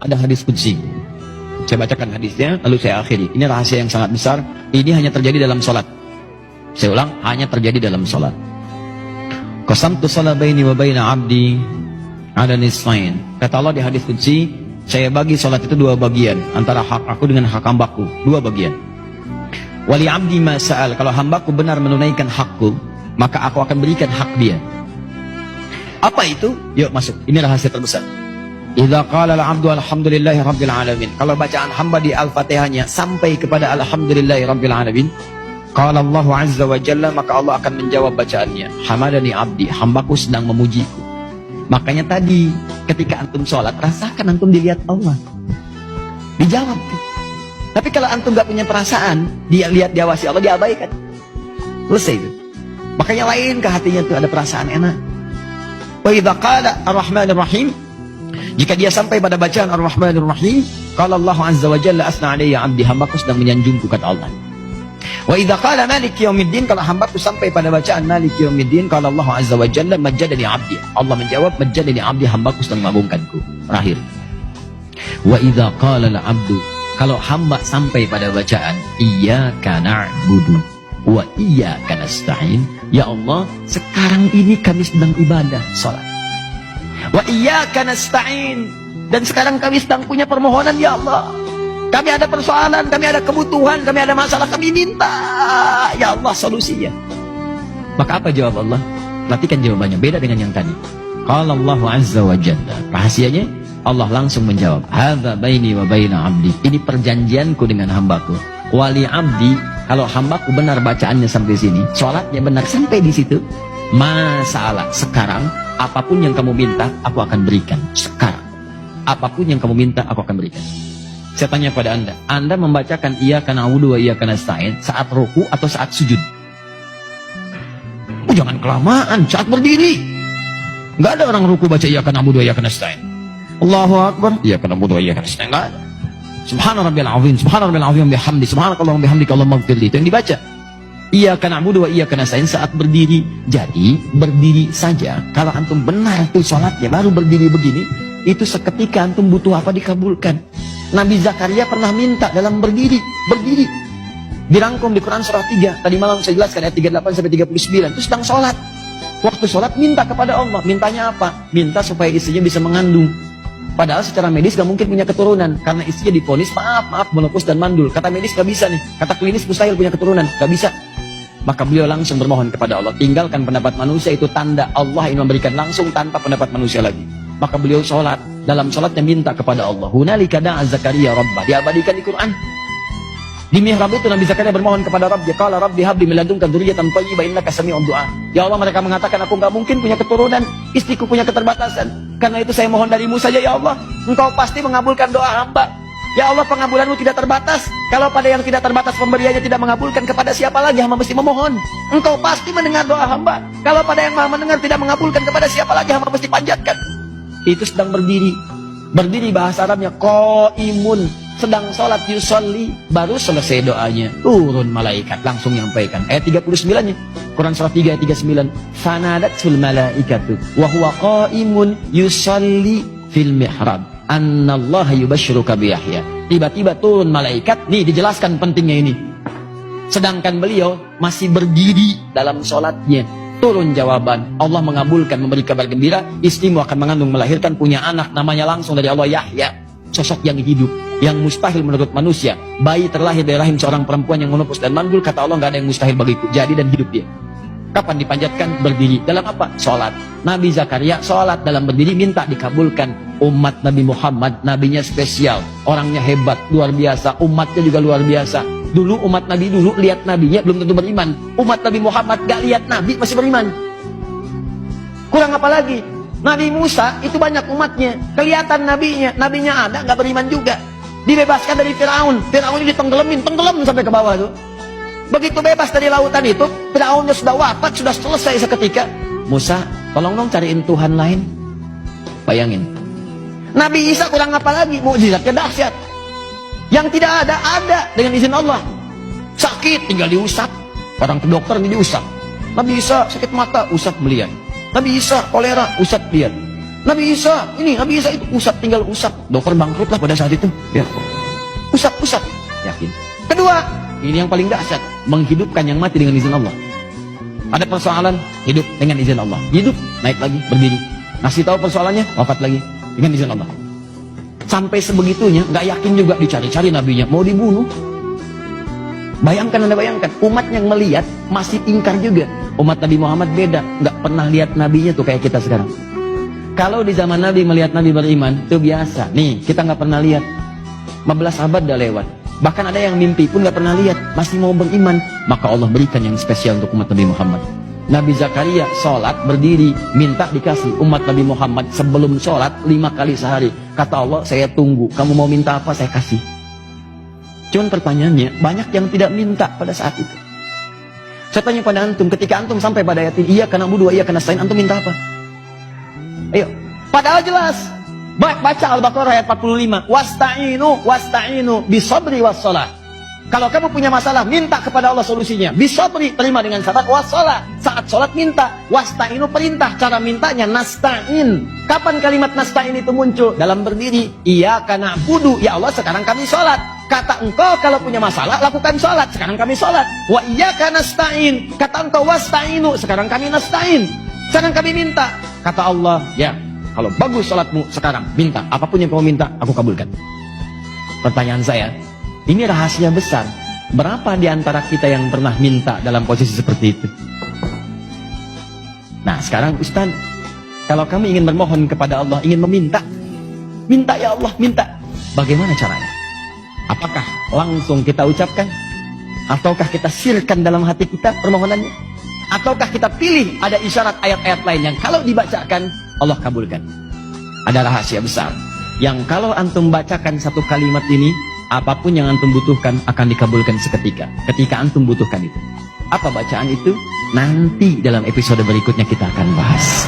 Ada hadis qudsi. Saya bacakan hadisnya, lalu saya akhiri. Ini rahasia yang sangat besar. Ini hanya terjadi dalam sholat. Saya ulang, hanya terjadi dalam sholat. Qasamtu shalah baini wa baina abdi ala nisfain. Kata Allah di hadis qudsi, saya bagi sholat itu dua bagian, antara hak aku dengan hak hambaku, dua bagian. Wali abdi ma sa'al, kalau hambaku benar menunaikan hakku, maka aku akan berikan hak dia. Apa itu? Yuk masuk. Ini rahasia terbesar. Idza qala al-'abdu alhamdulillahi rabbil alamin. Kalau bacaan hamba di Al-Fatihahnya sampai kepada alhamdulillahi rabbil alamin, qala Allah azza wa jalla, maka Allah akan menjawab bacaannya. Hamadani abdi, hambaku sedang memujiku. Makanya tadi ketika antum sholat, rasakan antum dilihat Allah. Dijawab. Tapi kalau antum gak punya perasaan, dia lihat diawasi Allah, diabaikan. Selesai itu. Makanya lain ke hatinya tuh ada perasaan enak. Wa idza qala ar-rahmanir rahim, jika dia sampai pada bacaan ar-rahmanir rahim, qala Allah azza wa jalla asna alayya abdi, hambaku sedang menyanjungku, kata Allah. Wa idza qala maliki yaumiddin, kalau hambaku sampai pada bacaan maliki yaumiddin, qala Allah azza wa jalla majjadani abdi, Allah menjawab majjadani abdi, hambaku sedang mengagungkanku. Terakhir. Wa idza qala al-abdu, kalau hamba sampai pada bacaan iyyaka na'budu wa iyyaka nasta'in, ya Allah sekarang ini kami sedang ibadah salat, wa iyyaka nasta'in, dan sekarang kami sedang punya permohonan, ya Allah kami ada persoalan, kami ada kebutuhan, kami ada masalah, kami minta ya Allah solusinya. Maka apa jawab Allah? Perhatikan jawabannya, beda dengan yang tadi. Qala Allah azza wa jalla, rahasianya Allah langsung menjawab, hadza baini wa baina abdi, ini perjanjianku dengan hambaku. Wali abdi, kalau hambaku benar bacaannya sampai sini, sholatnya benar sampai di situ, masalah sekarang apapun yang kamu minta aku akan berikan. Sekarang apapun yang kamu minta aku akan berikan. Saya tanya pada Anda membacakan iyyaka na'budu wa iyyaka nasta'in saat ruku atau saat sujud? Oh, jangan kelamaan, saat berdiri. Enggak ada orang ruku baca iyyaka na'budu wa iyyaka nasta'in. Allahu akbar, iyyaka na'budu wa iyyaka nasta'in. Enggak ada. Subhana rabbil azim, subhana rabbil azim bihamdi, subhanakallahumma bihamdika Allahumma ighfirli. Itu yang dibaca. Iyyaka na'budu wa iyyaka nasta'in saat berdiri. Jadi berdiri saja, kalau antum benar tuh salatnya baru berdiri begini, itu seketika antum butuh apa dikabulkan. Nabi Zakaria pernah minta dalam berdiri. Dirangkum di Quran surah 3. Tadi malam saya jelaskan ayat 38 sampai 39. Itu sedang sholat. Waktu sholat minta kepada Allah. Mintanya apa? Minta supaya istrinya bisa mengandung. Padahal secara medis gak mungkin punya keturunan. Karena istrinya divonis maaf menopause dan mandul. Kata medis gak bisa nih. Kata klinis mustahil punya keturunan. Gak bisa. Maka beliau langsung bermohon kepada Allah. Tinggalkan pendapat manusia, itu tanda Allah ingin memberikan langsung tanpa pendapat manusia lagi. Maka beliau sholat. Dalam sholatnya minta kepada Allah. Hunalika da'a Zakaria Rabbah. Diabadikan di Quran. Di mihrab itu Nabi Zakaria bermohon kepada Rabb. Qala Rabbi habli min ladunka dzurriyyatan thayyibah innaka sami'ud du'a. Ya Allah, mereka mengatakan aku enggak mungkin punya keturunan, istriku punya keterbatasan. Karena itu saya mohon darimu saja ya Allah. Engkau pasti mengabulkan doa hamba. Ya Allah, pengabulanmu tidak terbatas. Kalau pada yang tidak terbatas pemberiannya tidak mengabulkan, kepada siapa lagi hamba mesti memohon? Engkau pasti mendengar doa hamba. Kalau pada yang maha mendengar tidak mengabulkan, kepada siapa lagi hamba mesti panjatkan? Itu sedang berdiri. Berdiri bahasa Arabnya qaimun, sedang sholat yusolli, baru selesai doanya turun malaikat langsung menyampaikan ayat 39-nya Quran surah 3 ayat 39, fanadatul malaikatu wa huwa qaimun yusolli fil mihrab annallaha yubashshiruka bi Yahya. Tiba-tiba turun malaikat, nih dijelaskan pentingnya ini. Sedangkan beliau masih berdiri dalam sholatnya, turun jawaban, Allah mengabulkan, memberi kabar gembira, istrimu akan mengandung, melahirkan, punya anak, namanya langsung dari Allah Yahya. Sosok yang hidup, yang mustahil menurut manusia. Bayi terlahir dari rahim seorang perempuan yang menopause dan mandul, kata Allah nggak ada yang mustahil bagiku, jadi dan hidup dia. Kapan dipanjatkan? Berdiri. Dalam apa? Sholat. Nabi Zakaria sholat dalam berdiri, minta dikabulkan. Umat Nabi Muhammad, nabinya spesial, orangnya hebat, luar biasa, umatnya juga luar biasa. Dulu umat Nabi dulu lihat nabinya belum tentu beriman. Umat Nabi Muhammad gak lihat nabi masih beriman. Kurang apa lagi? Nabi Musa itu banyak umatnya, kelihatan nabinya ada gak beriman juga. Dibebaskan dari Firaun, Firaun ini tenggelam sampai ke bawah tuh. Begitu bebas dari lautan itu, Firaunnya sudah wafat, sudah selesai seketika. Musa, tolong dong cariin Tuhan lain. Bayangin. Nabi Isa kurang apa lagi? Mukjizatnya dahsyat. Yang tidak ada dengan izin Allah. Sakit tinggal diusap. Orang ke dokter ini diusap. Nabi Isa sakit mata, usap belian. Nabi Isa kolera, usap belian. Nabi Isa itu usap, tinggal usap. Dokter bangkrut lah pada saat itu. Ya. Usap, yakin. Kedua, ini yang paling dahsyat, menghidupkan yang mati dengan izin Allah. Ada persoalan, hidup dengan izin Allah. Hidup, naik lagi, berdiri. Ngasih tahu persoalannya, wafat lagi dengan izin Allah. Sampai sebegitunya, nggak yakin juga, dicari-cari nabinya, mau dibunuh. Bayangkan, Anda bayangkan, umat yang melihat masih ingkar juga. Umat Nabi Muhammad beda, nggak pernah lihat nabinya tuh kayak kita sekarang. Kalau di zaman Nabi melihat Nabi beriman, itu biasa. Nih, kita nggak pernah lihat. 15 abad udah lewat. Bahkan ada yang mimpi pun nggak pernah lihat, masih mau beriman. Maka Allah berikan yang spesial untuk umat Nabi Muhammad. Nabi Zakaria sholat, berdiri, minta dikasih. Umat Nabi Muhammad sebelum sholat 5 kali sehari. Kata Allah, saya tunggu. Kamu mau minta apa, saya kasih. Cuman pertanyaannya, banyak yang tidak minta pada saat itu. Saya tanya pada antum, ketika antum sampai pada ayat ini, iyyaka na'budu wa iyyaka nasta'in, antum minta apa? Ayo, padahal jelas. Baca Al-Baqarah ayat 45. Wasta'inu bisabri wassalah. Kalau kamu punya masalah, minta kepada Allah solusinya. Bisabri, terima dengan sabar. Wassalah, saat sholat minta. Wasta'inu, perintah. Cara mintanya nasta'in. Kapan kalimat nasta'in itu muncul? Dalam berdiri. Iyyaka na'budu, ya Allah sekarang kami sholat. Kata engkau kalau punya masalah, lakukan sholat. Sekarang kami sholat. Wa iyyaka nasta'in. Kata engkau wasta'inu, sekarang kami nasta'in. Sekarang kami minta. Kata Allah, ya, kalau bagus sholatmu sekarang, minta. Apapun yang kamu minta, aku kabulkan. Pertanyaan saya, ini rahasia besar. Berapa di antara kita yang pernah minta dalam posisi seperti itu? Nah, sekarang Ustaz, kalau kami ingin bermohon kepada Allah, ingin meminta, minta ya Allah, minta. Bagaimana caranya? Apakah langsung kita ucapkan? Ataukah kita sirkan dalam hati kita permohonannya? Ataukah kita pilih ada isyarat ayat-ayat lain yang kalau dibacakan Allah kabulkan? Ada rahasia besar yang kalau antum bacakan satu kalimat ini, apapun yang antum butuhkan akan dikabulkan seketika. Ketika antum butuhkan itu. Apa bacaan itu? Nanti dalam episode berikutnya kita akan bahas.